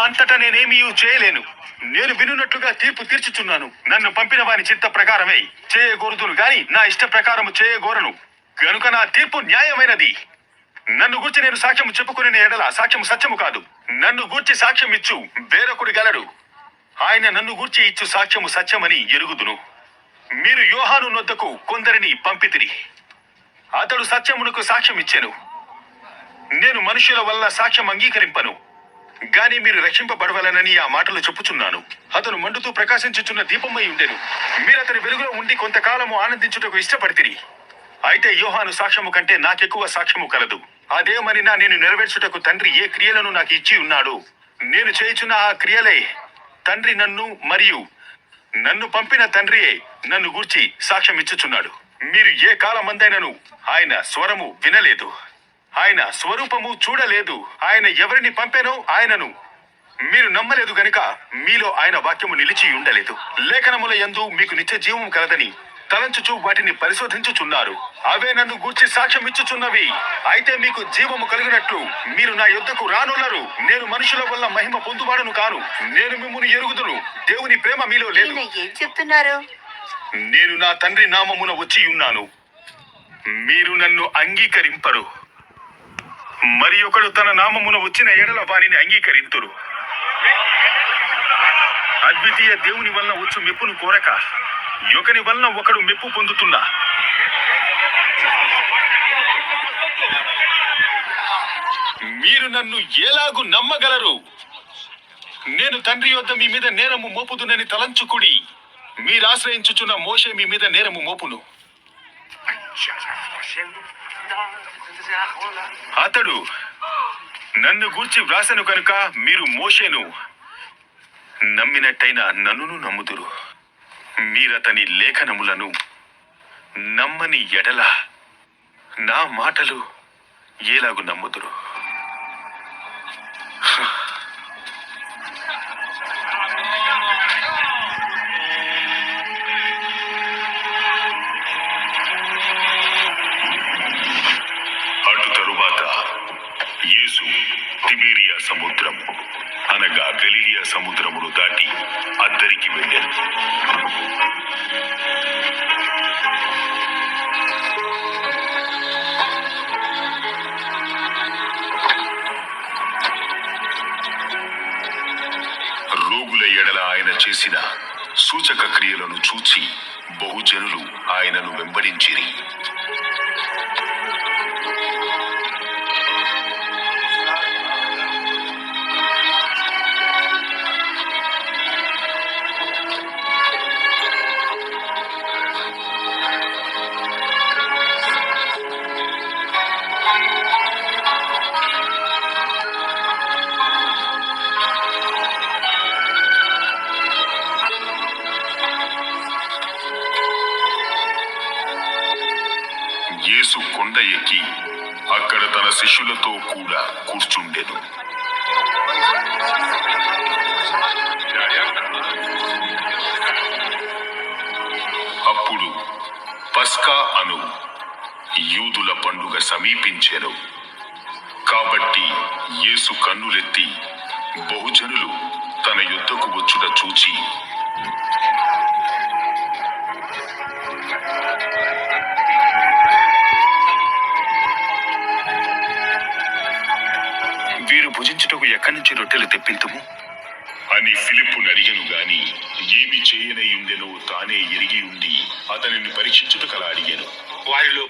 అంతటా నేనేమీ చేయలేను. నేను వినున్నట్లుగా తీర్పు తీర్చుచున్నాను. నన్ను పంపిన వాని చిత్త ప్రకారమే చేయగోరుదును గాని నా ఇష్ట ప్రకారము చేయగోరను. గనుక నా తీర్పు న్యాయమైనది. నన్ను గూర్చి నేను సాక్ష్యము చెప్పుకునే ఎడల సాక్ష్యము సత్యము కాదు. నన్ను గూర్చి సాక్ష్యం ఇచ్చు వేరొకడు గలడు. ఆయన నన్ను గూర్చి ఇచ్చు సాక్ష్యము సత్యమని ఎరుగుదును. మీరు యోహాను నొద్దకు కొందరిని పంపితిరి. అతడు సత్యమునకు సాక్ష్యం ఇచ్చెను. నేను మనుషుల వల్ల సాక్ష్యం అంగీకరింపను గాని మీరు రక్షింపబడవలనని ఆ మాటలు చెప్పుచున్నాను. అతను మండుతూ ప్రకాశించుచున్న దీపమై ఉండెను. మీరు అతని వెలుగులో ఉండి కొంతకాలము ఆనందించుటకు ఇష్టపడితిరి. అయితే యోహాను సాక్ష్యము కంటే నాకెక్కువ సాక్ష్యము కలదు. అదేమనినా నేను నెరవేర్చుటకు తండ్రి ఏ క్రియలను నాకు ఇచ్చి ఉన్నాడు. నేను చేయుచున్న ఆ క్రియలే తండ్రి నన్ను మరియు నన్ను పంపిన తండ్రియే నన్ను గూర్చి సాక్ష్యం ఇచ్చుచున్నాడు. మీరు ఏ కాలమందైనను ఆయన స్వరము వినలేదు, ఆయన స్వరూపము చూడలేదు. ఆయన ఎవరిని పంపెనో ఆయనను మీరు నమ్మలేదు గనుక మీలో ఆయన వాక్యము నిలిచి ఉండలేదు. లేఖనముల యందు మీకు నిత్య జీవము కలదని తలంచుచు వాటిని పరిశోధించుచున్నారు. అవే నన్ను గూర్చి సాక్ష్యం ఇచ్చుచున్నవి. అయితే మీకు జీవము కలిగినట్లు మీరు నా యొద్దకు రానున్నారు. నేను మనుషుల వల్ల మహిమ పొందువాడను కాను. నేను మిమ్మును ఎరుగుదును. దేవుని ప్రేమ మీలో లేదు. ఏం చెప్తున్నారు? నేను నా తండ్రి నామమున వచ్చి ఉన్నాను. మీరు నన్ను అంగీకరింపరు. మరి ఒకడు తన నామమున వచ్చిన ఎడల వానిని అంగీకరింతురు. అద్వితీయ దేవుని వలన వచ్చు మెప్పును కోరక ఒకని వలన ఒకడు మెప్పు పొందుతున్నా. మీరు నన్ను ఎలాగు నమ్మగలరు? నేను తండ్రి యొద్ద మీ మీద నేరము మోపుదునని తలంచుకుడి. మీరు ఆశ్రయించుచున్న మోషే మీ మీద నేరము మోపును. అతడు నన్ను గూర్చి వ్రాసెను కనుక మీరు మోషేను నమ్మినట్టయినా నన్నును నమ్ముదురు. మీరతని లేఖనములను నమ్మని ఎడల నా మాటలు ఎలాగు నమ్ముదురు? అటు తరువాత యేసు తిబేరియా సముద్రం అనగా గలిలియా సముద్రమును దాటి అద్దరికి వెళ్ళాను. రోగుల ఎడల ఆయన చేసిన సూచక క్రియలను చూచి బహుజనులు ఆయనను వెంబడించిరి. యేసు కొండ ఎక్కి అక్కడ తన శిష్యులతో కూడా కూర్చుండెను. అప్పుడు పస్కా అను యూదుల పండుగ సమీపించెను. కాబట్టి యేసు కన్నులెత్తి బహుజనులు తన యుద్ధకు వచ్చుట చూచి వీరు భుజించుటకు ఎక్కడి నుంచి రొట్టెలు తెప్పింతుము అని ఫిలిప్పును అడిగెను గాని ఏమి చేయనై ఉండెనో తానే ఎరిగి ఉండి అతనిని పరీక్షించుటకలా అడిగెను. వారిలో